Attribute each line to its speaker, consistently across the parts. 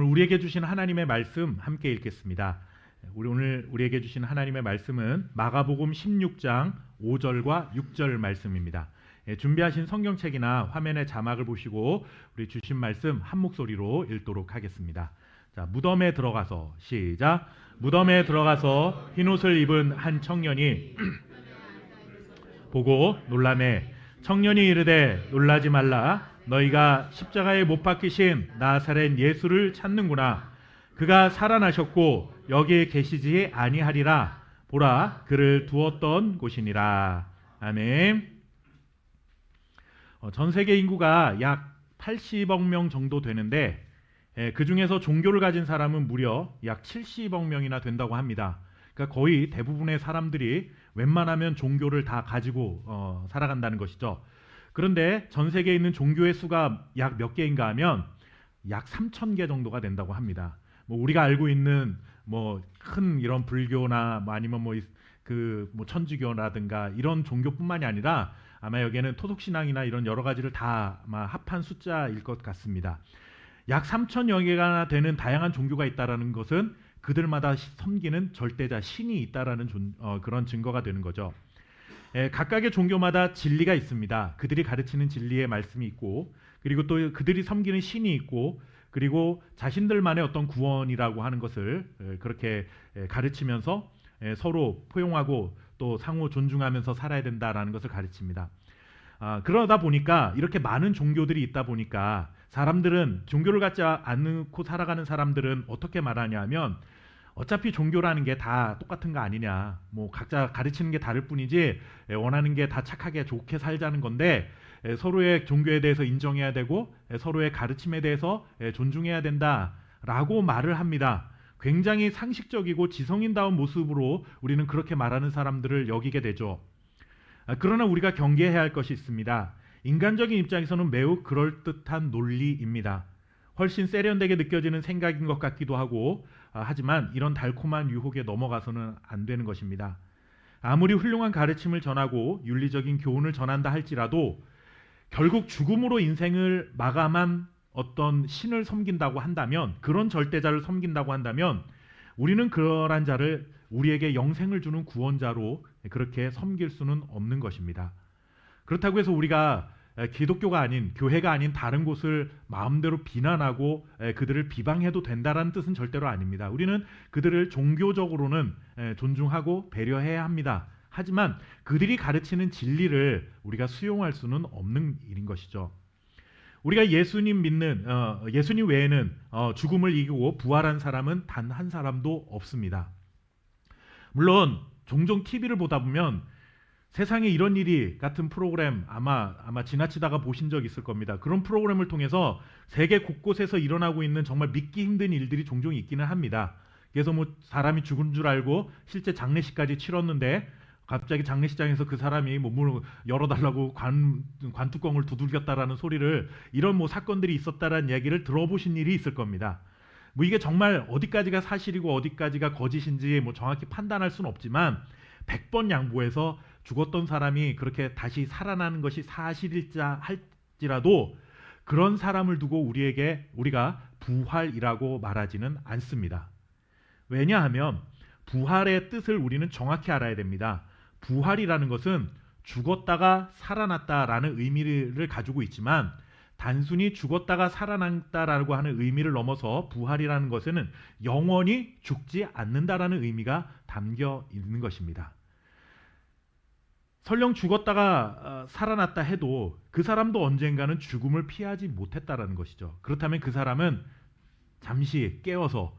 Speaker 1: 오늘 우리에게 주신 하나님의 말씀 함께 읽겠습니다. 오늘 우리에게 주신 하나님의 말씀은 마가복음 16장 5절과 6절 말씀입니다. 준비하신 성경책이나 화면의 자막을 보시고 우리 주신 말씀 한 목소리로 읽도록 하겠습니다. 자, 무덤에 들어가서 시작. 무덤에 들어가서 흰옷을 입은 한 청년이 보고 놀라매 청년이 이르되 놀라지 말라. 너희가 십자가에 못 박히신 나사렛 예수를 찾는구나. 그가 살아나셨고 여기에 계시지 아니하리라. 보라, 그를 두었던 곳이니라. 아멘. 전 세계 인구가 약 80억 명 정도 되는데 그 중에서 종교를 가진 사람은 무려 약 70억 명이나 된다고 합니다. 그러니까 거의 대부분의 사람들이 웬만하면 종교를 다 가지고 살아간다는 것이죠. 그런데 전 세계에 있는 종교의 수가 약 몇 개인가 하면 약 3,000개 정도가 된다고 합니다. 뭐 우리가 알고 있는 뭐 큰 이런 불교나 아니면 뭐 천주교라든가 이런 종교뿐만이 아니라 아마 여기에는 토속신앙이나 이런 여러 가지를 다 아마 합한 숫자일 것 같습니다. 약 3,000여 개가 되는 다양한 종교가 있다라는 것은 그들마다 섬기는 절대자 신이 있다라는 그런 증거가 되는 거죠. 각각의 종교마다 진리가 있습니다. 그들이 가르치는 진리의 말씀이 있고, 그리고 또 그들이 섬기는 신이 있고, 그리고 자신들만의 어떤 구원이라고 하는 것을 그렇게 가르치면서 서로 포용하고 또 상호 존중하면서 살아야 된다라는 것을 가르칩니다. 그러다 보니까 이렇게 많은 종교들이 있다 보니까 사람들은 종교를 갖지 않고 살아가는 사람들은 어떻게 말하냐면 어차피 종교라는 게 다 똑같은 거 아니냐, 뭐 각자 가르치는 게 다를 뿐이지 원하는 게 다 착하게 좋게 살자는 건데 서로의 종교에 대해서 인정해야 되고 서로의 가르침에 대해서 존중해야 된다라고 말을 합니다. 굉장히 상식적이고 지성인다운 모습으로 우리는 그렇게 말하는 사람들을 여기게 되죠. 그러나 우리가 경계해야 할 것이 있습니다. 인간적인 입장에서는 매우 그럴듯한 논리입니다. 훨씬 세련되게 느껴지는 생각인 것 같기도 하고 하지만 이런 달콤한 유혹에 넘어가서는 안 되는 것입니다. 아무리 훌륭한 가르침을 전하고 윤리적인 교훈을 전한다 할지라도 결국 죽음으로 인생을 마감한 어떤 신을 섬긴다고 한다면, 그런 절대자를 섬긴다고 한다면 우리는 그러한 자를 우리에게 영생을 주는 구원자로 그렇게 섬길 수는 없는 것입니다. 그렇다고 해서 우리가 기독교가 아닌, 교회가 아닌 다른 곳을 마음대로 비난하고 그들을 비방해도 된다라는 뜻은 절대로 아닙니다. 우리는 그들을 종교적으로는 존중하고 배려해야 합니다. 하지만 그들이 가르치는 진리를 우리가 수용할 수는 없는 일인 것이죠. 우리가 예수님 믿는 예수님 외에는 죽음을 이기고 부활한 사람은 단 한 사람도 없습니다. 물론 종종 TV를 보다 보면 세상에 이런 일이 같은 프로그램 아마 지나치다가 보신 적 있을 겁니다. 그런 프로그램을 통해서 세계 곳곳에서 일어나고 있는 정말 믿기 힘든 일들이 종종 있기는 합니다. 그래서 뭐 사람이 죽은 줄 알고 실제 장례식까지 치렀는데 갑자기 장례식장에서 그 사람이 뭐 문을 열어달라고 관뚜껑을 두들겼다라는 소리를, 이런 뭐 사건들이 있었다라는 이야기를 들어보신 일이 있을 겁니다. 뭐 이게 정말 어디까지가 사실이고 어디까지가 거짓인지 뭐 정확히 판단할 수는 없지만 100번 양보해서 죽었던 사람이 그렇게 다시 살아나는 것이 사실일자 할지라도 그런 사람을 두고 우리가 부활이라고 말하지는 않습니다. 왜냐하면 부활의 뜻을 우리는 정확히 알아야 됩니다. 부활이라는 것은 죽었다가 살아났다라는 의미를 가지고 있지만 단순히 죽었다가 살아났다라고 하는 의미를 넘어서 부활이라는 것에는 영원히 죽지 않는다라는 의미가 담겨 있는 것입니다. 설령 죽었다가 살아났다 해도 그 사람도 언젠가는 죽음을 피하지 못했다라는 것이죠. 그렇다면 그 사람은 잠시 깨어서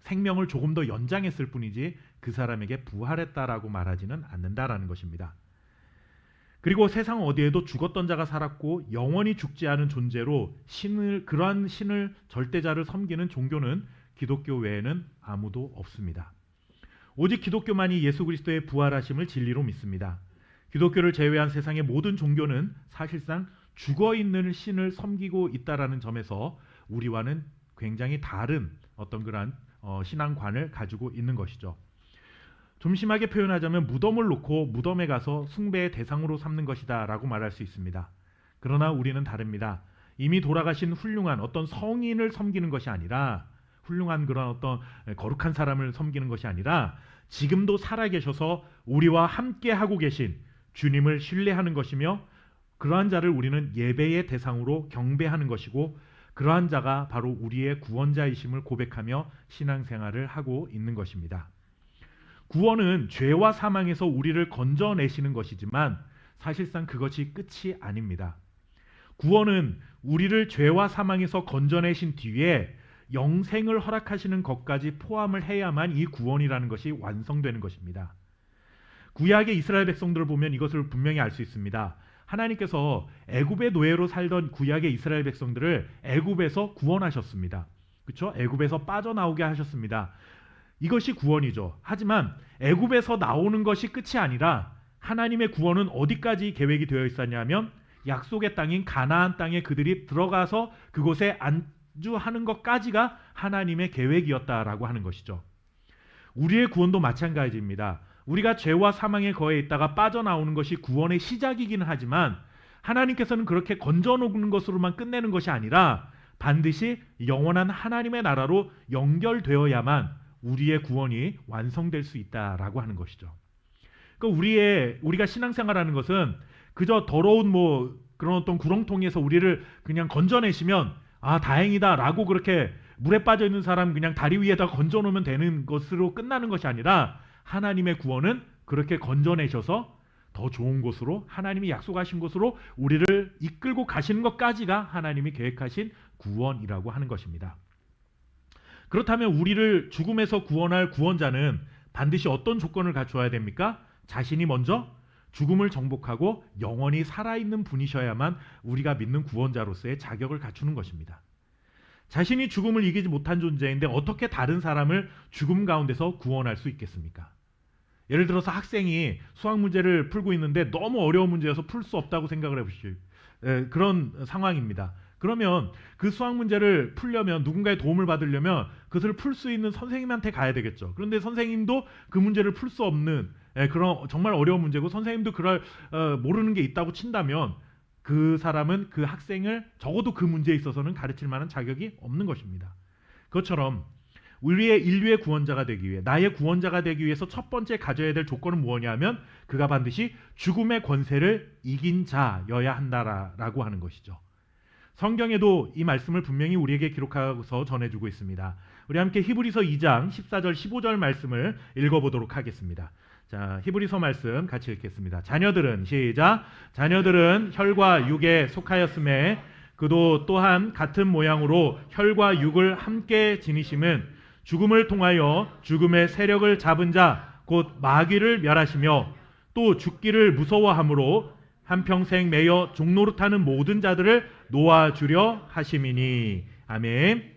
Speaker 1: 생명을 조금 더 연장했을 뿐이지 그 사람에게 부활했다라고 말하지는 않는다라는 것입니다. 그리고 세상 어디에도 죽었던 자가 살았고 영원히 죽지 않은 존재로 그러한 신을, 절대자를 섬기는 종교는 기독교 외에는 아무도 없습니다. 오직 기독교만이 예수 그리스도의 부활하심을 진리로 믿습니다. 기독교를 제외한 세상의 모든 종교는 사실상 죽어있는 신을 섬기고 있다라는 점에서 우리와는 굉장히 다른 어떤 그러한 신앙관을 가지고 있는 것이죠. 좀 심하게 표현하자면 무덤을 놓고 무덤에 가서 숭배의 대상으로 삼는 것이다 라고 말할 수 있습니다. 그러나 우리는 다릅니다. 이미 돌아가신 훌륭한 어떤 성인을 섬기는 것이 아니라, 훌륭한 그런 어떤 거룩한 사람을 섬기는 것이 아니라 지금도 살아계셔서 우리와 함께 하고 계신 주님을 신뢰하는 것이며, 그러한 자를 우리는 예배의 대상으로 경배하는 것이고, 그러한 자가 바로 우리의 구원자이심을 고백하며 신앙생활을 하고 있는 것입니다. 구원은 죄와 사망에서 우리를 건져내시는 것이지만 사실상 그것이 끝이 아닙니다. 구원은 우리를 죄와 사망에서 건져내신 뒤에 영생을 허락하시는 것까지 포함을 해야만 이 구원이라는 것이 완성되는 것입니다. 구약의 이스라엘 백성들을 보면 이것을 분명히 알 수 있습니다. 하나님께서 애굽의 노예로 살던 구약의 이스라엘 백성들을 애굽에서 구원하셨습니다. 그렇죠? 애굽에서 빠져나오게 하셨습니다. 이것이 구원이죠. 하지만 애굽에서 나오는 것이 끝이 아니라 하나님의 구원은 어디까지 계획이 되어 있었냐면 약속의 땅인 가나안 땅에 그들이 들어가서 그곳에 안주하는 것까지가 하나님의 계획이었다라고 하는 것이죠. 우리의 구원도 마찬가지입니다. 우리가 죄와 사망에 거해 있다가 빠져나오는 것이 구원의 시작이기는 하지만 하나님께서는 그렇게 건져놓는 것으로만 끝내는 것이 아니라 반드시 영원한 하나님의 나라로 연결되어야만 우리의 구원이 완성될 수 있다라고 하는 것이죠. 그러니까 우리가 신앙생활하는 것은 그저 더러운 그런 어떤 구렁텅이에서 우리를 그냥 건져내시면 다행이다라고, 그렇게 물에 빠져 있는 사람 그냥 다리 위에다 건져놓으면 되는 것으로 끝나는 것이 아니라 하나님의 구원은 그렇게 건져내셔서 더 좋은 곳으로, 하나님이 약속하신 곳으로 우리를 이끌고 가시는 것까지가 하나님이 계획하신 구원이라고 하는 것입니다. 그렇다면 우리를 죽음에서 구원할 구원자는 반드시 어떤 조건을 갖추어야 됩니까? 자신이 먼저 죽음을 정복하고 영원히 살아있는 분이셔야만 우리가 믿는 구원자로서의 자격을 갖추는 것입니다. 자신이 죽음을 이기지 못한 존재인데 어떻게 다른 사람을 죽음 가운데서 구원할 수 있겠습니까? 예를 들어서 학생이 수학 문제를 풀고 있는데 너무 어려운 문제여서 풀 수 없다고 생각을 해보시죠. 그런 상황입니다. 그러면 그 수학 문제를 풀려면, 누군가의 도움을 받으려면 그것을 풀 수 있는 선생님한테 가야 되겠죠. 그런데 선생님도 그 문제를 풀 수 없는 그런 정말 어려운 문제고, 선생님도 모르는 게 있다고 친다면 그 사람은 그 학생을 적어도 그 문제에 있어서는 가르칠 만한 자격이 없는 것입니다. 그것처럼 우리의 인류의 구원자가 되기 위해, 나의 구원자가 되기 위해서 첫 번째 가져야 될 조건은 무엇이냐면 그가 반드시 죽음의 권세를 이긴 자여야 한다라고 하는 것이죠. 성경에도 이 말씀을 분명히 우리에게 기록하고서 전해주고 있습니다. 우리 함께 히브리서 2장 14절 15절 말씀을 읽어보도록 하겠습니다. 자, 히브리서 말씀 같이 읽겠습니다. 자녀들은, 시작. 자녀들은 혈과 육에 속하였음에 그도 또한 같은 모양으로 혈과 육을 함께 지니심은 죽음을 통하여 죽음의 세력을 잡은 자 곧 마귀를 멸하시며 또 죽기를 무서워함으로 한평생 매여 종노릇하는 모든 자들을 놓아주려 하심이니. 아멘.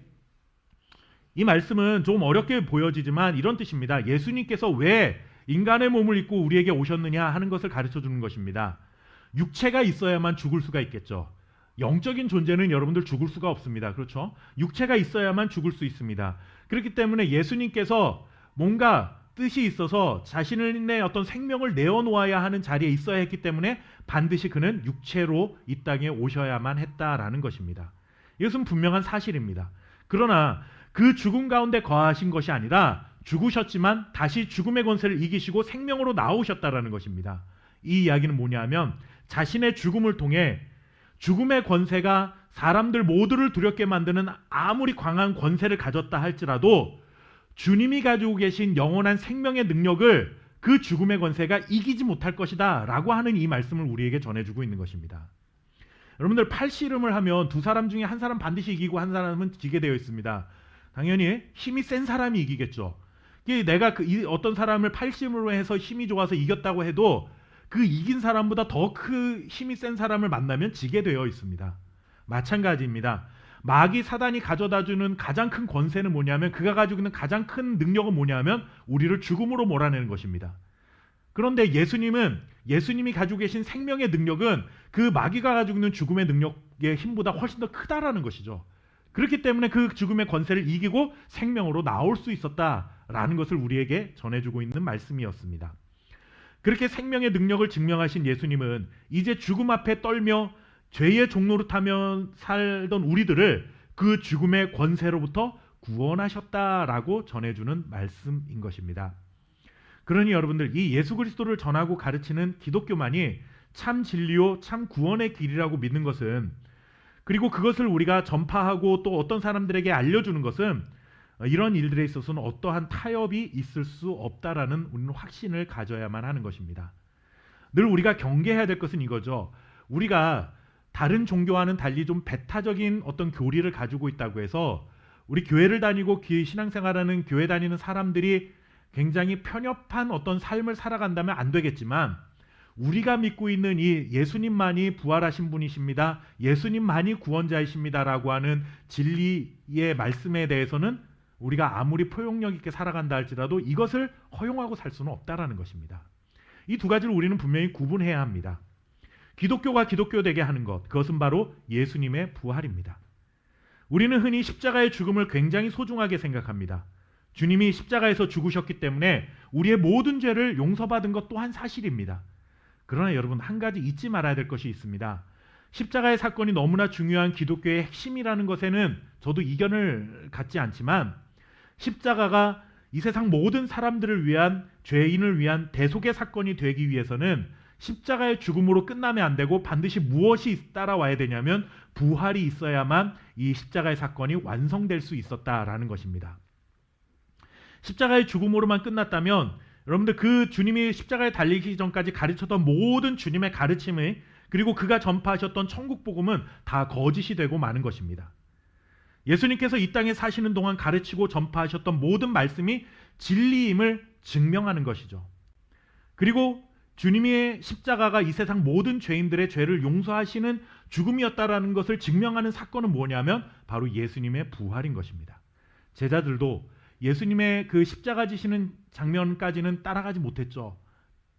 Speaker 1: 이 말씀은 좀 어렵게 보여지지만 이런 뜻입니다. 예수님께서 왜 인간의 몸을 입고 우리에게 오셨느냐 하는 것을 가르쳐주는 것입니다. 육체가 있어야만 죽을 수가 있겠죠. 영적인 존재는 여러분들 죽을 수가 없습니다. 그렇죠? 육체가 있어야만 죽을 수 있습니다. 그렇기 때문에 예수님께서 뭔가 뜻이 있어서 자신의 어떤 생명을 내어놓아야 하는 자리에 있어야 했기 때문에 반드시 그는 육체로 이 땅에 오셔야만 했다라는 것입니다. 이것은 분명한 사실입니다. 그러나 그 죽음 가운데 거하신 것이 아니라 죽으셨지만 다시 죽음의 권세를 이기시고 생명으로 나오셨다라는 것입니다. 이 이야기는 뭐냐면 자신의 죽음을 통해 죽음의 권세가 사람들 모두를 두렵게 만드는 아무리 강한 권세를 가졌다 할지라도 주님이 가지고 계신 영원한 생명의 능력을 그 죽음의 권세가 이기지 못할 것이다 라고 하는 이 말씀을 우리에게 전해주고 있는 것입니다. 여러분들 팔씨름을 하면 두 사람 중에 한 사람 반드시 이기고 한 사람은 지게 되어 있습니다. 당연히 힘이 센 사람이 이기겠죠. 내가 어떤 사람을 팔씨름으로 해서 힘이 좋아서 이겼다고 해도 그 이긴 사람보다 더 힘이 센 사람을 만나면 지게 되어 있습니다. 마찬가지입니다. 마귀 사단이 가져다주는 가장 큰 권세는 뭐냐면, 그가 가지고 있는 가장 큰 능력은 뭐냐면 우리를 죽음으로 몰아내는 것입니다. 그런데 예수님이 가지고 계신 생명의 능력은 그 마귀가 가지고 있는 죽음의 능력의 힘보다 훨씬 더 크다라는 것이죠. 그렇기 때문에 그 죽음의 권세를 이기고 생명으로 나올 수 있었다라는 것을 우리에게 전해주고 있는 말씀이었습니다. 그렇게 생명의 능력을 증명하신 예수님은 이제 죽음 앞에 떨며 죄의 종로로 타면 살던 우리들을 그 죽음의 권세로부터 구원하셨다라고 전해주는 말씀인 것입니다. 그러니 여러분들, 이 예수 그리스도를 전하고 가르치는 기독교만이 참 진리요 참 구원의 길이라고 믿는 것은, 그리고 그것을 우리가 전파하고 또 어떤 사람들에게 알려주는 것은 이런 일들에 있어서는 어떠한 타협이 있을 수 없다라는 우리는 확신을 가져야만 하는 것입니다. 늘 우리가 경계해야 될 것은 이거죠. 우리가 다른 종교와는 달리 좀 배타적인 어떤 교리를 가지고 있다고 해서 우리 교회를 다니고 신앙생활하는 교회 다니는 사람들이 굉장히 편협한 어떤 삶을 살아간다면 안 되겠지만, 우리가 믿고 있는 이 예수님만이 부활하신 분이십니다, 예수님만이 구원자이십니다라고 하는 진리의 말씀에 대해서는 우리가 아무리 포용력 있게 살아간다 할지라도 이것을 허용하고 살 수는 없다라는 것입니다. 이 두 가지를 우리는 분명히 구분해야 합니다. 기독교가 기독교 되게 하는 것, 그것은 바로 예수님의 부활입니다. 우리는 흔히 십자가의 죽음을 굉장히 소중하게 생각합니다. 주님이 십자가에서 죽으셨기 때문에 우리의 모든 죄를 용서받은 것 또한 사실입니다. 그러나 여러분, 한 가지 잊지 말아야 될 것이 있습니다. 십자가의 사건이 너무나 중요한 기독교의 핵심이라는 것에는 저도 이견을 갖지 않지만, 십자가가 이 세상 모든 사람들을 위한, 죄인을 위한 대속의 사건이 되기 위해서는 십자가의 죽음으로 끝나면 안 되고 반드시 무엇이 따라와야 되냐면 부활이 있어야만 이 십자가의 사건이 완성될 수 있었다라는 것입니다. 십자가의 죽음으로만 끝났다면 여러분들, 그 주님이 십자가에 달리기 전까지 가르쳤던 모든 주님의 가르침을, 그리고 그가 전파하셨던 천국 복음은 다 거짓이 되고 마는 것입니다. 예수님께서 이 땅에 사시는 동안 가르치고 전파하셨던 모든 말씀이 진리임을 증명하는 것이죠. 그리고 주님의 십자가가 이 세상 모든 죄인들의 죄를 용서하시는 죽음이었다라는 것을 증명하는 사건은 뭐냐면 바로 예수님의 부활인 것입니다. 제자들도 예수님의 그 십자가 지시는 장면까지는 따라가지 못했죠.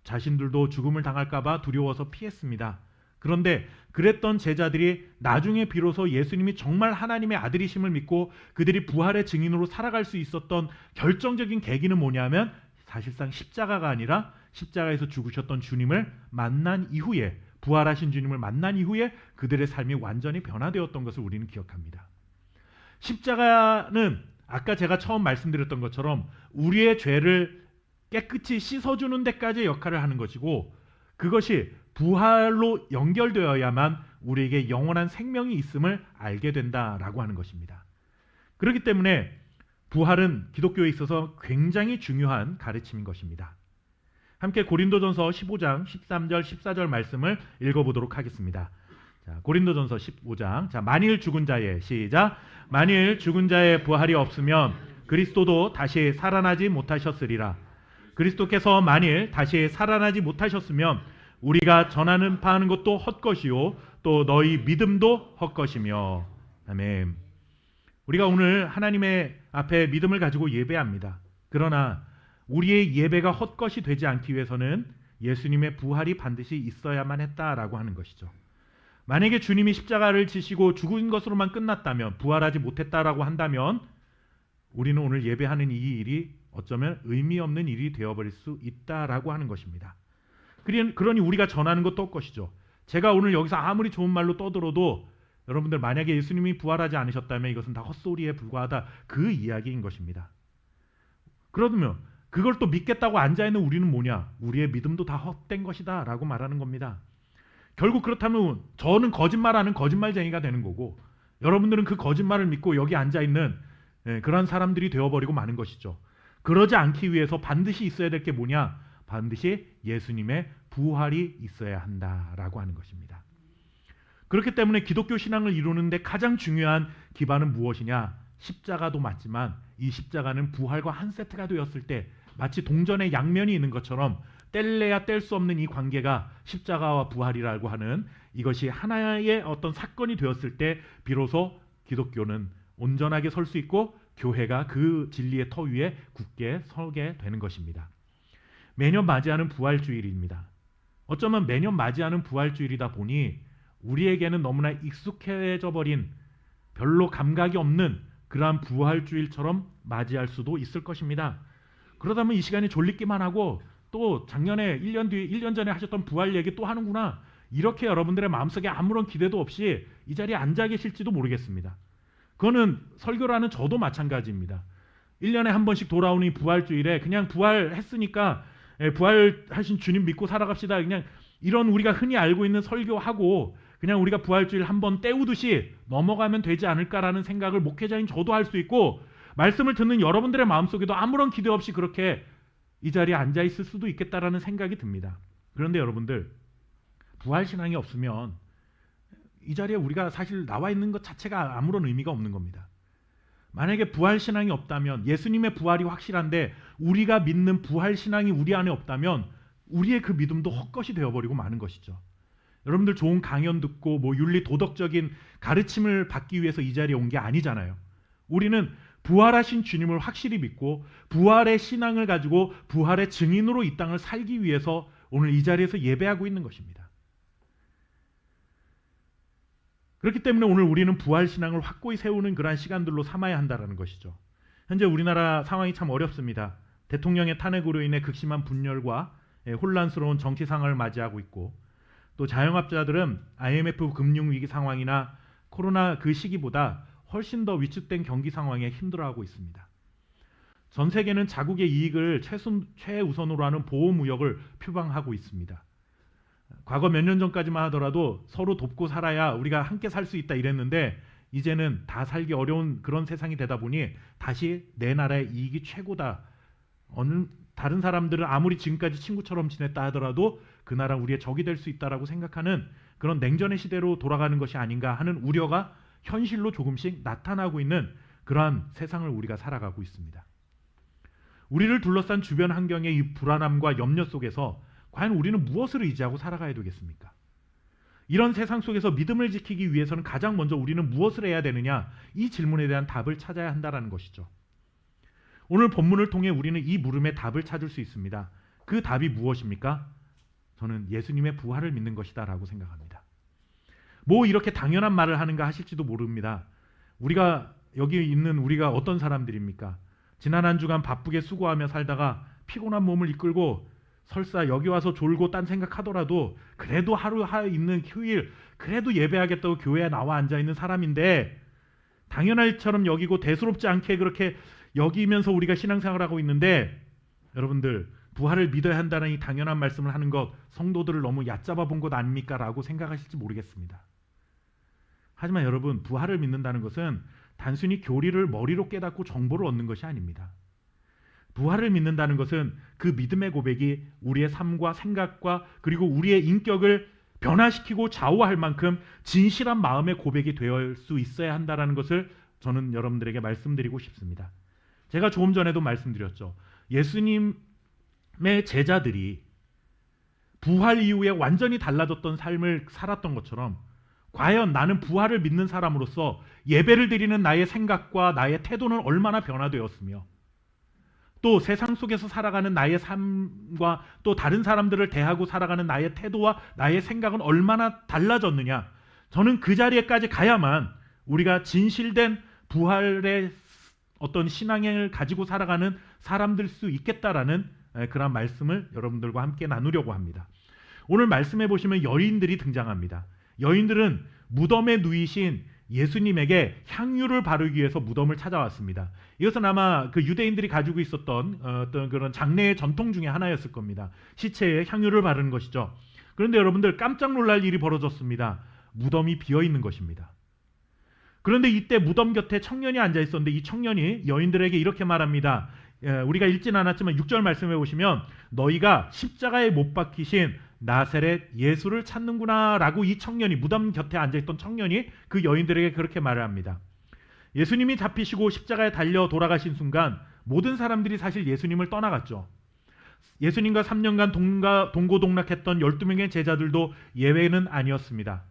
Speaker 1: 자신들도 죽음을 당할까봐 두려워서 피했습니다. 그런데 그랬던 제자들이 나중에 비로소 예수님이 정말 하나님의 아들이심을 믿고 그들이 부활의 증인으로 살아갈 수 있었던 결정적인 계기는 뭐냐면, 사실상 십자가가 아니라 십자가에서 죽으셨던 주님을 만난 이후에, 부활하신 주님을 만난 이후에 그들의 삶이 완전히 변화되었던 것을 우리는 기억합니다. 십자가는 아까 제가 처음 말씀드렸던 것처럼 우리의 죄를 깨끗이 씻어주는 데까지의 역할을 하는 것이고, 그것이 부활로 연결되어야만 우리에게 영원한 생명이 있음을 알게 된다라고 하는 것입니다. 그렇기 때문에 부활은 기독교에 있어서 굉장히 중요한 가르침인 것입니다. 함께 고린도전서 15장 13절 14절 말씀을 읽어보도록 하겠습니다. 자, 고린도전서 15장. 자, 만일 죽은 자의, 시작. 만일 죽은 자의 부활이 없으면 그리스도도 다시 살아나지 못하셨으리라. 그리스도께서 만일 다시 살아나지 못하셨으면 우리가 전하는 바하는 것도 헛것이요 또 너희 믿음도 헛것이며. 아멘. 우리가 오늘 하나님의 앞에 믿음을 가지고 예배합니다. 그러나 우리의 예배가 헛것이 되지 않기 위해서는 예수님의 부활이 반드시 있어야만 했다라고 하는 것이죠. 만약에 주님이 십자가를 지시고 죽은 것으로만 끝났다면, 부활하지 못했다라고 한다면 우리는 오늘 예배하는 이 일이 어쩌면 의미 없는 일이 되어버릴 수 있다라고 하는 것입니다. 그러니 우리가 전하는 것도 헛것이죠. 제가 오늘 여기서 아무리 좋은 말로 떠들어도 여러분들, 만약에 예수님이 부활하지 않으셨다면 이것은 다 헛소리에 불과하다, 그 이야기인 것입니다. 그러면 그걸 또 믿겠다고 앉아있는 우리는 뭐냐? 우리의 믿음도 다 헛된 것이다 라고 말하는 겁니다. 결국 그렇다면 저는 거짓말하는 거짓말쟁이가 되는 거고, 여러분들은 그 거짓말을 믿고 여기 앉아있는 그런 사람들이 되어버리고 마는 것이죠. 그러지 않기 위해서 반드시 있어야 될 게 뭐냐? 반드시 예수님의 부활이 있어야 한다라고 하는 것입니다. 그렇기 때문에 기독교 신앙을 이루는데 가장 중요한 기반은 무엇이냐? 십자가도 맞지만 이 십자가는 부활과 한 세트가 되었을 때 마치 동전의 양면이 있는 것처럼 뗄래야 뗄 수 없는 이 관계가 십자가와 부활이라고 하는 이것이 하나의 어떤 사건이 되었을 때 비로소 기독교는 온전하게 설 수 있고 교회가 그 진리의 터 위에 굳게 서게 되는 것입니다. 매년 맞이하는 부활주일입니다. 어쩌면 매년 맞이하는 부활주일이다 보니 우리에게는 너무나 익숙해져 버린, 별로 감각이 없는 그러한 부활주일처럼 맞이할 수도 있을 것입니다. 그러다 보면 이 시간에 졸리기만 하고 또 작년에 1년 전에 하셨던 부활 얘기 또 하는구나, 이렇게 여러분들의 마음속에 아무런 기대도 없이 이 자리에 앉아 계실지도 모르겠습니다. 그거는 설교라는 저도 마찬가지입니다. 1년에 한 번씩 돌아오는 이 부활주일에 그냥 부활했으니까 부활하신 주님 믿고 살아갑시다. 그냥 이런 우리가 흔히 알고 있는 설교하고 그냥 우리가 부활주일 한 번 때우듯이 넘어가면 되지 않을까라는 생각을 목회자인 저도 할 수 있고, 말씀을 듣는 여러분들의 마음속에도 아무런 기대 없이 그렇게 이 자리에 앉아 있을 수도 있겠다라는 생각이 듭니다. 그런데 여러분들, 부활신앙이 없으면 이 자리에 우리가 사실 나와 있는 것 자체가 아무런 의미가 없는 겁니다. 만약에 부활신앙이 없다면, 예수님의 부활이 확실한데 우리가 믿는 부활신앙이 우리 안에 없다면 우리의 그 믿음도 헛것이 되어버리고 마는 것이죠. 여러분들 좋은 강연 듣고 윤리 도덕적인 가르침을 받기 위해서 이 자리에 온 게 아니잖아요. 우리는 부활하신 주님을 확실히 믿고 부활의 신앙을 가지고 부활의 증인으로 이 땅을 살기 위해서 오늘 이 자리에서 예배하고 있는 것입니다. 그렇기 때문에 오늘 우리는 부활신앙을 확고히 세우는 그러한 시간들로 삼아야 한다는 것이죠. 현재 우리나라 상황이 참 어렵습니다. 대통령의 탄핵으로 인해 극심한 분열과 혼란스러운 정치 상황을 맞이하고 있고, 또 자영업자들은 IMF 금융위기 상황이나 코로나 그 시기보다 훨씬 더 위축된 경기 상황에 힘들어하고 있습니다. 전 세계는 자국의 이익을 최우선으로 하는 보호무역을 표방하고 있습니다. 과거 몇 년 전까지만 하더라도 서로 돕고 살아야 우리가 함께 살 수 있다 이랬는데, 이제는 다 살기 어려운 그런 세상이 되다 보니 다시 내 나라의 이익이 최고다. 다른 사람들은 아무리 지금까지 친구처럼 지냈다 하더라도 그 나라 우리의 적이 될 수 있다라고 생각하는 그런 냉전의 시대로 돌아가는 것이 아닌가 하는 우려가 현실로 조금씩 나타나고 있는 그러한 세상을 우리가 살아가고 있습니다. 우리를 둘러싼 주변 환경의 이 불안함과 염려 속에서 과연 우리는 무엇을 의지하고 살아가야 되겠습니까? 이런 세상 속에서 믿음을 지키기 위해서는 가장 먼저 우리는 무엇을 해야 되느냐, 이 질문에 대한 답을 찾아야 한다는 것이죠. 오늘 본문을 통해 우리는 이 물음에 답을 찾을 수 있습니다. 그 답이 무엇입니까? 저는 예수님의 부활을 믿는 것이다 라고 생각합니다. 이렇게 당연한 말을 하는가 하실지도 모릅니다. 우리가 여기 있는 우리가 어떤 사람들입니까? 지난 한 주간 바쁘게 수고하며 살다가 피곤한 몸을 이끌고 설사 여기 와서 졸고 딴 생각하더라도 그래도 하루 있는 휴일 그래도 예배하겠다고 교회에 나와 앉아있는 사람인데, 당연할 일처럼 여기고 대수롭지 않게 그렇게 여기면서 우리가 신앙생활을 하고 있는데, 여러분들 부활을 믿어야 한다는 이 당연한 말씀을 하는 것, 성도들을 너무 얕잡아 본 것 아닙니까? 라고 생각하실지 모르겠습니다. 하지만 여러분, 부활을 믿는다는 것은 단순히 교리를 머리로 깨닫고 정보를 얻는 것이 아닙니다. 부활을 믿는다는 것은 그 믿음의 고백이 우리의 삶과 생각과 그리고 우리의 인격을 변화시키고 좌우할 만큼 진실한 마음의 고백이 되어 수 있어야 한다는 것을 저는 여러분들에게 말씀드리고 싶습니다. 제가 조금 전에도 말씀드렸죠. 예수님의 제자들이 부활 이후에 완전히 달라졌던 삶을 살았던 것처럼, 과연 나는 부활을 믿는 사람으로서 예배를 드리는 나의 생각과 나의 태도는 얼마나 변화되었으며, 또 세상 속에서 살아가는 나의 삶과 또 다른 사람들을 대하고 살아가는 나의 태도와 나의 생각은 얼마나 달라졌느냐, 저는 그 자리에까지 가야만 우리가 진실된 부활의 어떤 신앙을 가지고 살아가는 사람들 수 있겠다라는 그런 말씀을 여러분들과 함께 나누려고 합니다. 오늘 말씀해 보시면 여인들이 등장합니다. 여인들은 무덤에 누이신 예수님에게 향유를 바르기 위해서 무덤을 찾아왔습니다. 이것은 아마 그 유대인들이 가지고 있었던 어떤 그런 장례의 전통 중에 하나였을 겁니다. 시체에 향유를 바르는 것이죠. 그런데 여러분들, 깜짝 놀랄 일이 벌어졌습니다. 무덤이 비어 있는 것입니다. 그런데 이때 무덤 곁에 청년이 앉아 있었는데, 이 청년이 여인들에게 이렇게 말합니다. 우리가 읽진 않았지만 6절 말씀해 보시면, 너희가 십자가에 못 박히신 나사렛 예수를 찾는구나 라고 이 청년이, 무덤 곁에 앉아있던 청년이 그 여인들에게 그렇게 말을 합니다. 예수님이 잡히시고 십자가에 달려 돌아가신 순간 모든 사람들이 사실 예수님을 떠나갔죠. 예수님과 3년간 동고동락했던 12명의 제자들도 예외는 아니었습니다.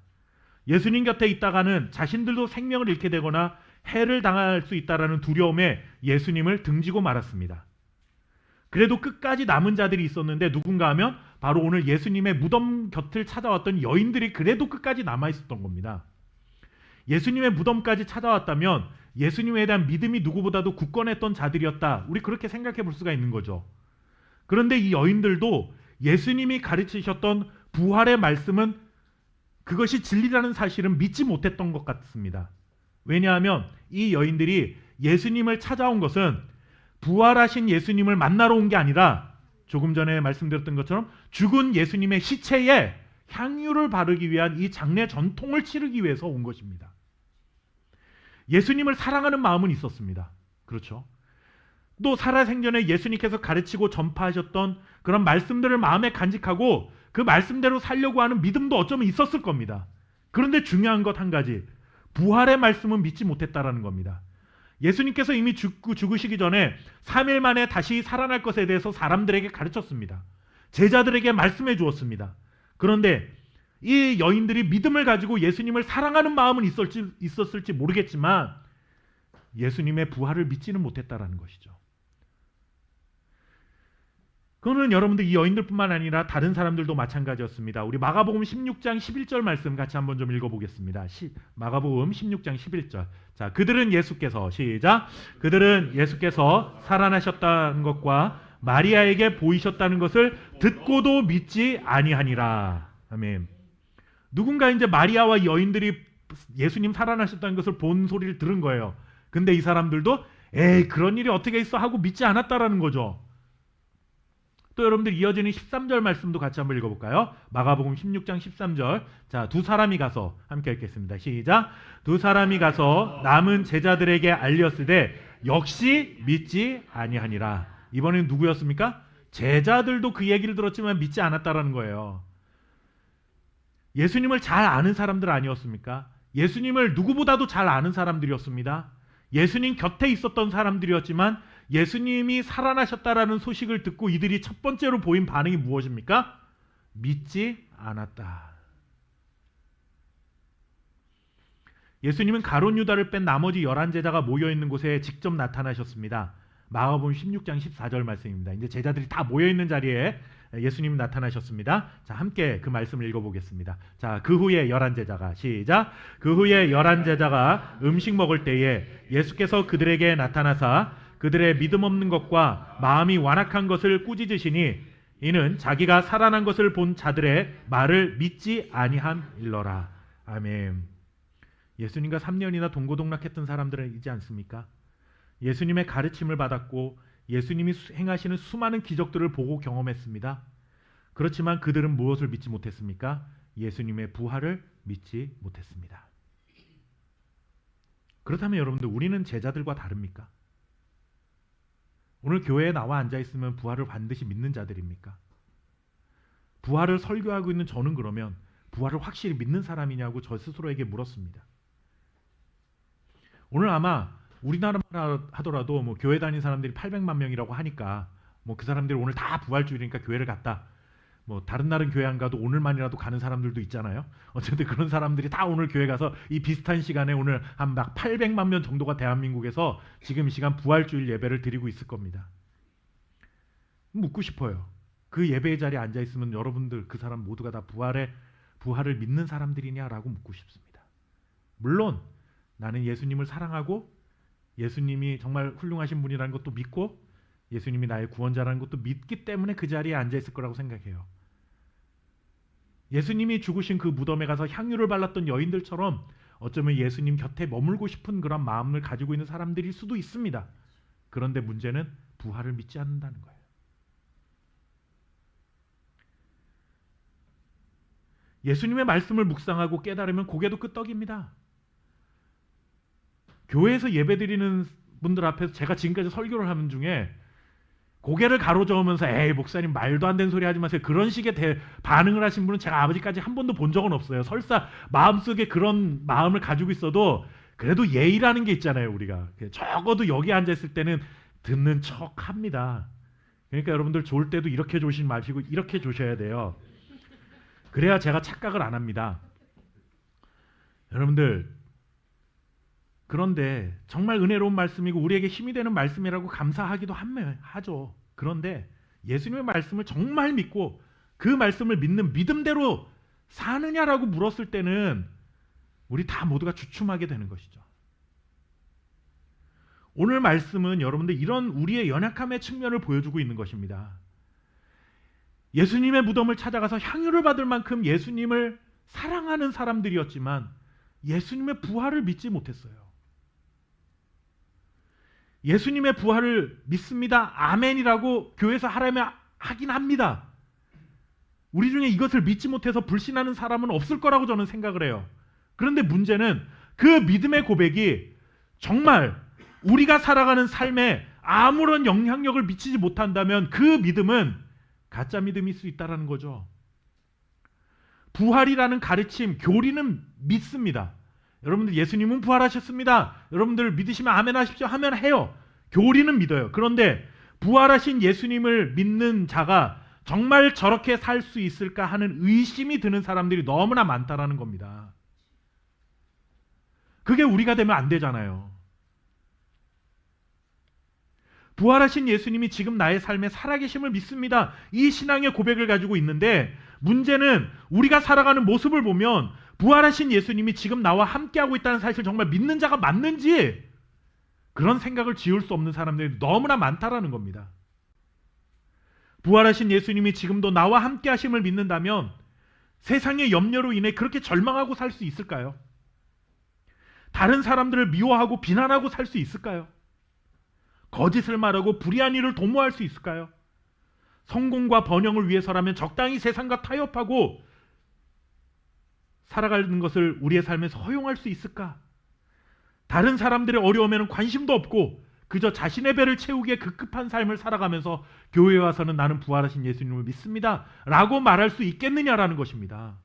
Speaker 1: 예수님 곁에 있다가는 자신들도 생명을 잃게 되거나 해를 당할 수 있다는 두려움에 예수님을 등지고 말았습니다. 그래도 끝까지 남은 자들이 있었는데, 누군가 하면 바로 오늘 예수님의 무덤 곁을 찾아왔던 여인들이 그래도 끝까지 남아있었던 겁니다. 예수님의 무덤까지 찾아왔다면 예수님에 대한 믿음이 누구보다도 굳건했던 자들이었다, 우리 그렇게 생각해 볼 수가 있는 거죠. 그런데 이 여인들도 예수님이 가르치셨던 부활의 말씀은 그것이 진리라는 사실은 믿지 못했던 것 같습니다. 왜냐하면 이 여인들이 예수님을 찾아온 것은 부활하신 예수님을 만나러 온 게 아니라 조금 전에 말씀드렸던 것처럼 죽은 예수님의 시체에 향유를 바르기 위한 이 장례 전통을 치르기 위해서 온 것입니다. 예수님을 사랑하는 마음은 있었습니다. 그렇죠? 또 살아생전에 예수님께서 가르치고 전파하셨던 그런 말씀들을 마음에 간직하고 그 말씀대로 살려고 하는 믿음도 어쩌면 있었을 겁니다. 그런데 중요한 것 한 가지, 부활의 말씀은 믿지 못했다라는 겁니다. 예수님께서 이미 죽으시기 전에 3일 만에 다시 살아날 것에 대해서 사람들에게 가르쳤습니다. 제자들에게 말씀해 주었습니다. 그런데 이 여인들이 믿음을 가지고 예수님을 사랑하는 마음은 있었을지 모르겠지만 예수님의 부활을 믿지는 못했다라는 것이죠. 그거는 여러분들 이 여인들뿐만 아니라 다른 사람들도 마찬가지였습니다. 우리 마가복음 16장 11절 말씀 같이 한번 좀 읽어보겠습니다. 마가복음 16장 11절. 자, 그들은 예수께서 시작. 그들은 예수께서 살아나셨다는 것과 마리아에게 보이셨다는 것을 듣고도 믿지 아니하니라. 아멘. 누군가 이제 마리아와 여인들이 예수님 살아나셨다는 것을 본 소리를 들은 거예요. 근데 이 사람들도 에이 그런 일이 어떻게 있어 하고 믿지 않았다라는 거죠. 또 여러분들 이어지는 13절 말씀도 같이 한번 읽어볼까요? 마가복음 16장 13절. 자, 두 사람이 가서 함께 읽겠습니다. 시작. 두 사람이 가서 남은 제자들에게 알렸으되 역시 믿지 아니하니라. 이번에는 누구였습니까? 제자들도 그 얘기를 들었지만 믿지 않았다라는 거예요. 예수님을 잘 아는 사람들 아니었습니까? 예수님을 누구보다도 잘 아는 사람들이었습니다. 예수님 곁에 있었던 사람들이었지만 예수님이 살아나셨다라는 소식을 듣고 이들이 첫 번째로 보인 반응이 무엇입니까? 믿지 않았다. 예수님은 가룟 유다를 뺀 나머지 11제자가 모여있는 곳에 직접 나타나셨습니다. 마가복음 16장 14절 말씀입니다. 이제 제자들이 다 모여있는 자리에 예수님이 나타나셨습니다. 자, 함께 그 말씀을 읽어보겠습니다. 자, 그 후에 11제자가 시작. 그 후에 11제자가 음식 먹을 때에 예수께서 그들에게 나타나사 그들의 믿음 없는 것과 마음이 완악한 것을 꾸짖으시니 이는 자기가 살아난 것을 본 자들의 말을 믿지 아니함일러라. 아멘. 예수님과 3년이나 동고동락했던 사람들이지 않습니까? 예수님의 가르침을 받았고 예수님이 행하시는 수많은 기적들을 보고 경험했습니다. 그렇지만 그들은 무엇을 믿지 못했습니까? 예수님의 부활을 믿지 못했습니다. 그렇다면 여러분들 우리는 제자들과 다릅니까? 오늘 교회에 나와 앉아있으면 부활을 반드시 믿는 자들입니까? 부활을 설교하고 있는 저는 그러면 부활을 확실히 믿는 사람이냐고 저 스스로에게 물었습니다. 오늘 아마 우리나라만 하더라도 뭐 교회 다니는 사람들이 800만 명이라고 하니까 뭐 그 사람들이 오늘 다 부활주일이니까 교회를 갔다. 뭐 다른 날은 교회 안 가도 오늘만이라도 가는 사람들도 있잖아요. 어쨌든 그런 사람들이 다 오늘 교회 가서 이 비슷한 시간에 오늘 한 막 800만 명 정도가 대한민국에서 지금 이 시간 부활주일 예배를 드리고 있을 겁니다. 묻고 싶어요. 그 예배의 자리에 앉아 있으면 여러분들 그 사람 모두가 다 부활을 믿는 사람들이냐라고 묻고 싶습니다. 물론 나는 예수님을 사랑하고 예수님이 정말 훌륭하신 분이라는 것도 믿고 예수님이 나의 구원자라는 것도 믿기 때문에 그 자리에 앉아 있을 거라고 생각해요. 예수님이 죽으신 그 무덤에 가서 향유를 발랐던 여인들처럼 어쩌면 예수님 곁에 머물고 싶은 그런 마음을 가지고 있는 사람들일 수도 있습니다. 그런데 문제는 부활을 믿지 않는다는 거예요. 예수님의 말씀을 묵상하고 깨달으면 고개도 끄떡입니다. 교회에서 예배드리는 분들 앞에서 제가 지금까지 설교를 하는 중에 고개를 가로저으면서 에이 목사님 말도 안 되는 소리 하지 마세요. 그런 식의 반응을 하신 분은 제가 아버지까지 한 번도 본 적은 없어요. 설사 마음속에 그런 마음을 가지고 있어도 그래도 예의라는 게 있잖아요. 우리가 적어도 여기 앉아있을 때는 듣는 척합니다. 그러니까 여러분들 좋을 때도 이렇게 조시지 마시고 이렇게 조셔야 돼요. 그래야 제가 착각을 안 합니다. 여러분들 그런데 정말 은혜로운 말씀이고 우리에게 힘이 되는 말씀이라고 감사하기도 하죠. 그런데 예수님의 말씀을 정말 믿고 그 말씀을 믿는 믿음대로 사느냐라고 물었을 때는 우리 다 모두가 주춤하게 되는 것이죠. 오늘 말씀은 여러분들 이런 우리의 연약함의 측면을 보여주고 있는 것입니다. 예수님의 무덤을 찾아가서 향유를 받을 만큼 예수님을 사랑하는 사람들이었지만 예수님의 부활을 믿지 못했어요. 예수님의 부활을 믿습니다. 아멘이라고 교회에서 하긴 합니다. 우리 중에 이것을 믿지 못해서 불신하는 사람은 없을 거라고 저는 생각을 해요. 그런데 문제는 그 믿음의 고백이 정말 우리가 살아가는 삶에 아무런 영향력을 미치지 못한다면 그 믿음은 가짜 믿음일 수 있다는 거죠. 부활이라는 가르침, 교리는 믿습니다. 여러분들 예수님은 부활하셨습니다. 여러분들 믿으시면 아멘 하십시오 하면 해요. 교리는 믿어요. 그런데 부활하신 예수님을 믿는 자가 정말 저렇게 살 수 있을까 하는 의심이 드는 사람들이 너무나 많다라는 겁니다. 그게 우리가 되면 안 되잖아요. 부활하신 예수님이 지금 나의 삶에 살아계심을 믿습니다. 이 신앙의 고백을 가지고 있는데 문제는 우리가 살아가는 모습을 보면 부활하신 예수님이 지금 나와 함께하고 있다는 사실을 정말 믿는 자가 맞는지 그런 생각을 지울 수 없는 사람들이 너무나 많다라는 겁니다. 부활하신 예수님이 지금도 나와 함께하심을 믿는다면 세상의 염려로 인해 그렇게 절망하고 살 수 있을까요? 다른 사람들을 미워하고 비난하고 살 수 있을까요? 거짓을 말하고 불의한 일을 도모할 수 있을까요? 성공과 번영을 위해서라면 적당히 세상과 타협하고 살아가는 것을 우리의 삶에서 허용할 수 있을까? 다른 사람들의 어려움에는 관심도 없고 그저 자신의 배를 채우기에 급급한 삶을 살아가면서 교회에 와서는 나는 부활하신 예수님을 믿습니다 라고 말할 수 있겠느냐라는 것입니다.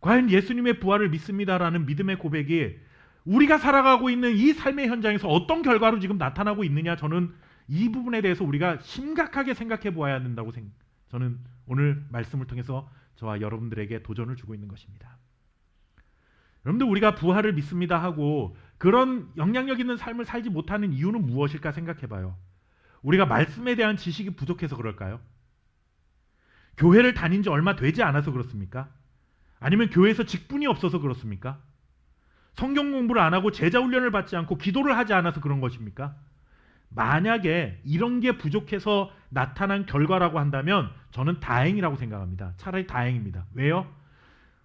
Speaker 1: 과연 예수님의 부활을 믿습니다라는 믿음의 고백이 우리가 살아가고 있는 이 삶의 현장에서 어떤 결과로 지금 나타나고 있느냐, 저는 이 부분에 대해서 우리가 심각하게 생각해 보아야 된다고 저는 오늘 말씀을 통해서 저와 여러분들에게 도전을 주고 있는 것입니다. 여러분들 우리가 부활을 믿습니다 하고 그런 영향력 있는 삶을 살지 못하는 이유는 무엇일까 생각해 봐요. 우리가 말씀에 대한 지식이 부족해서 그럴까요? 교회를 다닌 지 얼마 되지 않아서 그렇습니까? 아니면 교회에서 직분이 없어서 그렇습니까? 성경 공부를 안 하고 제자 훈련을 받지 않고 기도를 하지 않아서 그런 것입니까? 만약에 이런 게 부족해서 나타난 결과라고 한다면 저는 다행이라고 생각합니다. 차라리 다행입니다. 왜요?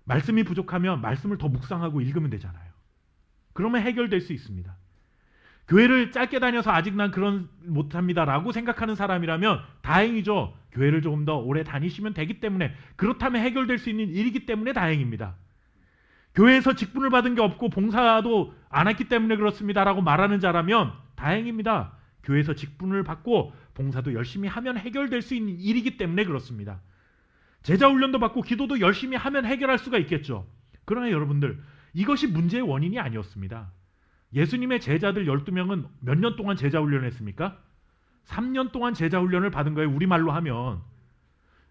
Speaker 1: 말씀이 부족하면 말씀을 더 묵상하고 읽으면 되잖아요. 그러면 해결될 수 있습니다. 교회를 짧게 다녀서 아직 난 그런 못합니다라고 생각하는 사람이라면 다행이죠. 교회를 조금 더 오래 다니시면 되기 때문에, 그렇다면 해결될 수 있는 일이기 때문에 다행입니다. 교회에서 직분을 받은 게 없고 봉사도 안 했기 때문에 그렇습니다라고 말하는 자라면 다행입니다. 교회에서 직분을 받고 봉사도 열심히 하면 해결될 수 있는 일이기 때문에 그렇습니다. 제자 훈련도 받고 기도도 열심히 하면 해결할 수가 있겠죠. 그러나 여러분들, 이것이 문제의 원인이 아니었습니다. 예수님의 제자들 12명은 몇 년 동안 제자 훈련을 했습니까? 3년 동안 제자 훈련을 받은 거예요. 우리말로 하면.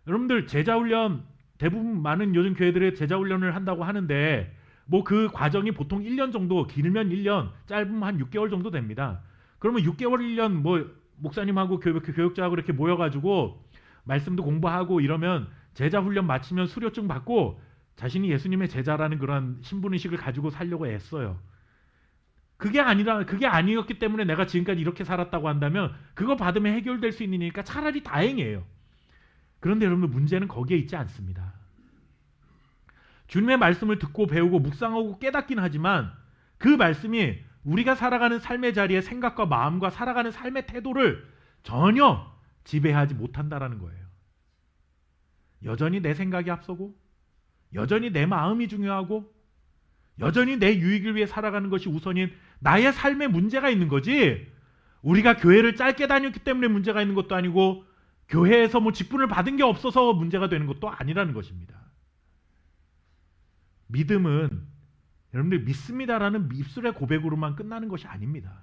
Speaker 1: 여러분들 제자 훈련 대부분 많은 요즘 교회들의 제자 훈련을 한다고 하는데 뭐 그 과정이 보통 1년 정도, 길면 1년, 짧으면 한 6개월 정도 됩니다. 그러면 6개월 1년 뭐 목사님하고 교육자하고 이렇게 모여가지고 말씀도 공부하고 이러면 제자 훈련 마치면 수료증 받고 자신이 예수님의 제자라는 그런 신분의식을 가지고 살려고 애써요. 그게 아니었기 때문에 내가 지금까지 이렇게 살았다고 한다면 그거 받으면 해결될 수 있는 일이니까 차라리 다행이에요. 그런데 여러분, 문제는 거기에 있지 않습니다. 주님의 말씀을 듣고 배우고 묵상하고 깨닫긴 하지만 그 말씀이 우리가 살아가는 삶의 자리에 생각과 마음과 살아가는 삶의 태도를 전혀 지배하지 못한다라는 거예요. 여전히 내 생각이 앞서고 여전히 내 마음이 중요하고 여전히 내 유익을 위해 살아가는 것이 우선인 나의 삶에 문제가 있는 거지, 우리가 교회를 짧게 다녔기 때문에 문제가 있는 것도 아니고 교회에서 뭐 직분을 받은 게 없어서 문제가 되는 것도 아니라는 것입니다. 믿음은 여러분들 믿습니다라는 입술의 고백으로만 끝나는 것이 아닙니다.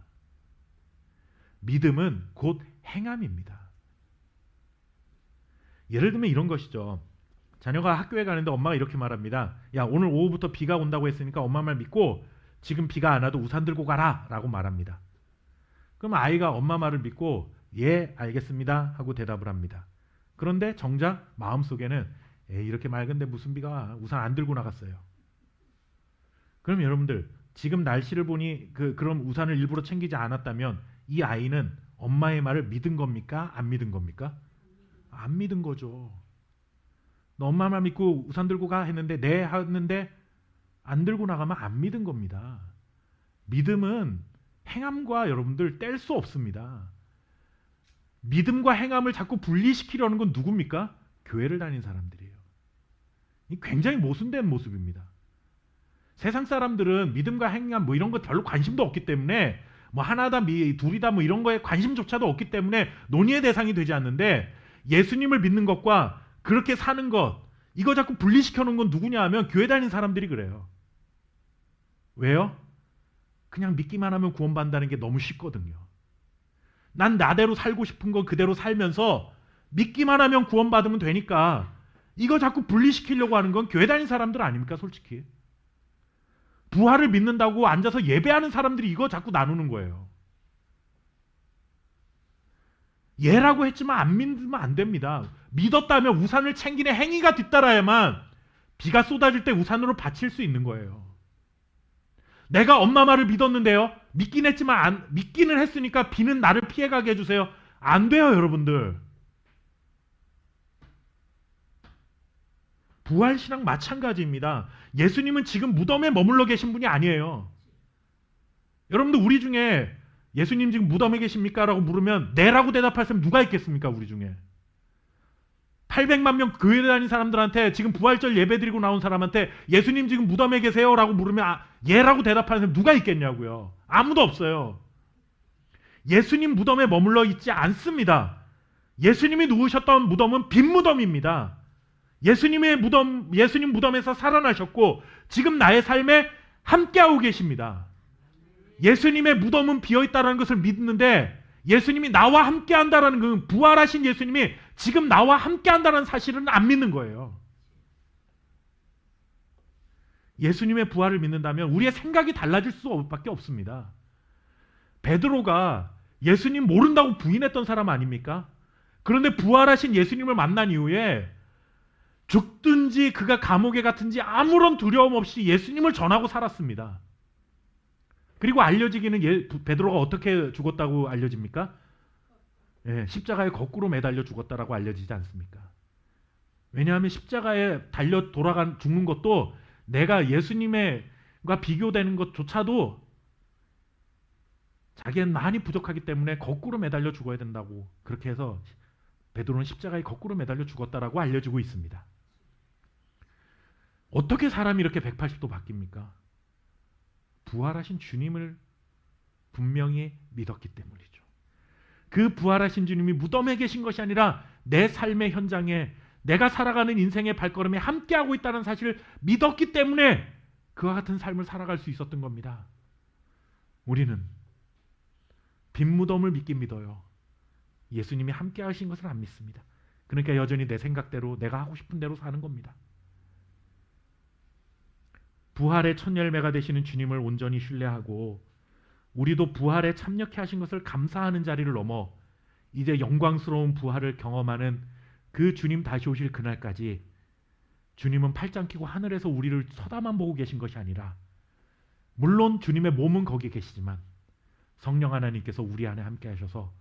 Speaker 1: 믿음은 곧 행함입니다. 예를 들면 이런 것이죠. 자녀가 학교에 가는데 엄마가 이렇게 말합니다. 야, 오늘 오후부터 비가 온다고 했으니까 엄마 말 믿고 지금 비가 안 와도 우산 들고 가라 라고 말합니다. 그럼 아이가 엄마 말을 믿고 예, 알겠습니다 하고 대답을 합니다. 그런데 정작 마음속에는 이렇게 맑은데 무슨 비가 와, 우산 안 들고 나갔어요. 그럼 여러분들, 지금 날씨를 보니 그런 우산을 일부러 챙기지 않았다면 이 아이는 엄마의 말을 믿은 겁니까? 안 믿은 겁니까? 안 믿은 거죠. 너 엄마만 믿고 우산 들고 가 했는데 네 하는데 안 들고 나가면 안 믿은 겁니다. 믿음은 행함과 여러분들 뗄 수 없습니다. 믿음과 행함을 자꾸 분리시키려는 건 누굽니까? 교회를 다닌 사람들이에요. 이 굉장히 모순된 모습입니다. 세상 사람들은 믿음과 행함 뭐 이런 거 별로 관심도 없기 때문에 뭐 하나다 둘이다 뭐 이런 거에 관심조차도 없기 때문에 논의의 대상이 되지 않는데 예수님을 믿는 것과 그렇게 사는 것 이거 자꾸 분리시켜 놓은 건 누구냐 하면 교회 다닌 사람들이 그래요. 왜요? 그냥 믿기만 하면 구원받는다는 게 너무 쉽거든요. 난 나대로 살고 싶은 거 그대로 살면서 믿기만 하면 구원받으면 되니까 이거 자꾸 분리시키려고 하는 건 교회 다닌 사람들 아닙니까 솔직히. 부활을 믿는다고 앉아서 예배하는 사람들이 이거 자꾸 나누는 거예요. 예라고 했지만 안 믿으면 안 됩니다. 믿었다면 우산을 챙기는 행위가 뒤따라야만 비가 쏟아질 때 우산으로 받칠 수 있는 거예요. 내가 엄마 말을 믿었는데요. 믿긴 했지만 믿기는 했으니까 비는 나를 피해가게 해주세요. 안 돼요 여러분들. 부활신앙 마찬가지입니다. 예수님은 지금 무덤에 머물러 계신 분이 아니에요. 여러분들 우리 중에 예수님 지금 무덤에 계십니까? 라고 물으면 네라고 대답할 사람 누가 있겠습니까? 우리 중에 800만 명 교회 다닌 사람들한테 지금 부활절 예배 드리고 나온 사람한테 예수님 지금 무덤에 계세요? 라고 물으면 예라고 대답하는 사람 누가 있겠냐고요. 아무도 없어요. 예수님 무덤에 머물러 있지 않습니다. 예수님이 누우셨던 무덤은 빈 무덤입니다. 예수님 무덤에서 살아나셨고 지금 나의 삶에 함께하고 계십니다. 예수님의 무덤은 비어있다는 것을 믿는데 예수님이 나와 함께한다는 그 부활하신 예수님이 지금 나와 함께한다는 사실은 안 믿는 거예요. 예수님의 부활을 믿는다면 우리의 생각이 달라질 수밖에 없습니다. 베드로가 예수님 모른다고 부인했던 사람 아닙니까? 그런데 부활하신 예수님을 만난 이후에 죽든지 그가 감옥에 갔든지 아무런 두려움 없이 예수님을 전하고 살았습니다. 그리고 알려지기는 베드로가 어떻게 죽었다고 알려집니까? 십자가에 거꾸로 매달려 죽었다라고 알려지지 않습니까? 왜냐하면 십자가에 달려 죽는 것도 내가 예수님과 비교되는 것조차도 자기는 많이 부족하기 때문에 거꾸로 매달려 죽어야 된다고 그렇게 해서 베드로는 십자가에 거꾸로 매달려 죽었다라고 알려지고 있습니다. 어떻게 사람이 이렇게 180도 바뀝니까? 부활하신 주님을 분명히 믿었기 때문이죠. 그 부활하신 주님이 무덤에 계신 것이 아니라 내 삶의 현장에 내가 살아가는 인생의 발걸음에 함께하고 있다는 사실을 믿었기 때문에 그와 같은 삶을 살아갈 수 있었던 겁니다. 우리는 빈 무덤을 믿긴 믿어요. 예수님이 함께하신 것을 안 믿습니다. 그러니까 여전히 내 생각대로 내가 하고 싶은 대로 사는 겁니다. 부활의 첫 열매가 되시는 주님을 온전히 신뢰하고 우리도 부활에 참여케 하신 것을 감사하는 자리를 넘어 이제 영광스러운 부활을 경험하는 그 주님 다시 오실 그날까지 주님은 팔짱 끼고 하늘에서 우리를 쳐다만 보고 계신 것이 아니라 물론 주님의 몸은 거기에 계시지만 성령 하나님께서 우리 안에 함께 하셔서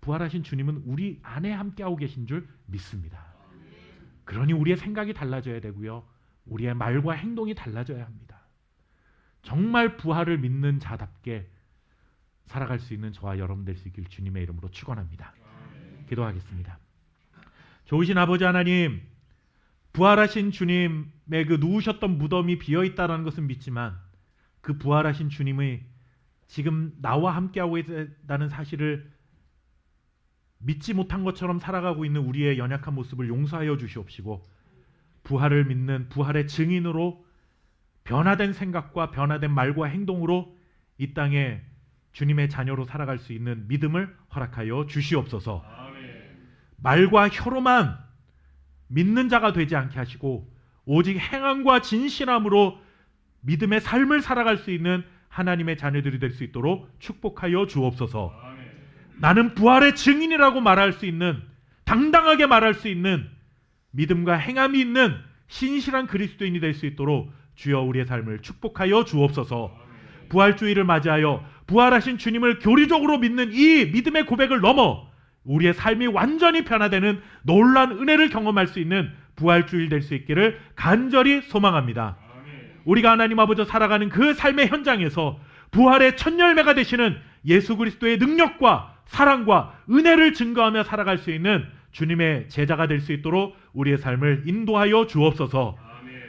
Speaker 1: 부활하신 주님은 우리 안에 함께하고 계신 줄 믿습니다. 그러니 우리의 생각이 달라져야 되고요. 우리의 말과 행동이 달라져야 합니다. 정말 부활을 믿는 자답게 살아갈 수 있는 저와 여러분 될 수 있길 주님의 이름으로 축원합니다. 기도하겠습니다. 좋으신 아버지 하나님, 부활하신 주님의 그 누우셨던 무덤이 비어있다는 것은 믿지만 그 부활하신 주님의 지금 나와 함께하고 있다는 사실을 믿지 못한 것처럼 살아가고 있는 우리의 연약한 모습을 용서하여 주시옵시고 부활을 믿는 부활의 증인으로 변화된 생각과 변화된 말과 행동으로 이 땅에 주님의 자녀로 살아갈 수 있는 믿음을 허락하여 주시옵소서. 말과 혀로만 믿는 자가 되지 않게 하시고 오직 행함과 진실함으로 믿음의 삶을 살아갈 수 있는 하나님의 자녀들이 될 수 있도록 축복하여 주옵소서. 나는 부활의 증인이라고 말할 수 있는, 당당하게 말할 수 있는 믿음과 행함이 있는 신실한 그리스도인이 될 수 있도록 주여 우리의 삶을 축복하여 주옵소서. 부활주의를 맞이하여 부활하신 주님을 교리적으로 믿는 이 믿음의 고백을 넘어 우리의 삶이 완전히 변화되는 놀라운 은혜를 경험할 수 있는 부활주일 될 수 있기를 간절히 소망합니다. 우리가 하나님 아버지 살아가는 그 삶의 현장에서 부활의 첫 열매가 되시는 예수 그리스도의 능력과 사랑과 은혜를 증거하며 살아갈 수 있는 주님의 제자가 될 수 있도록 우리의 삶을 인도하여 주옵소서.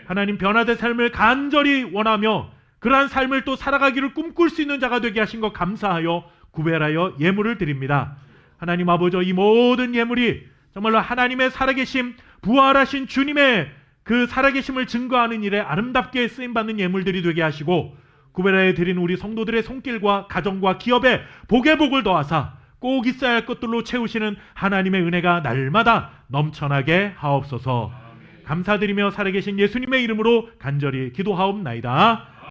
Speaker 1: 하나님 변화된 삶을 간절히 원하며 그러한 삶을 또 살아가기를 꿈꿀 수 있는 자가 되게 하신 것 감사하여 구별하여 예물을 드립니다. 하나님 아버지 이 모든 예물이 정말로 하나님의 살아계심, 부활하신 주님의 그 살아계심을 증거하는 일에 아름답게 쓰임받는 예물들이 되게 하시고 구별하여 드린 우리 성도들의 손길과 가정과 기업에 복의 복을 더하사 꼭 있어야 할 것들로 채우시는 하나님의 은혜가 날마다 넘쳐나게 하옵소서. 감사드리며 살아계신 예수님의 이름으로 간절히 기도하옵나이다.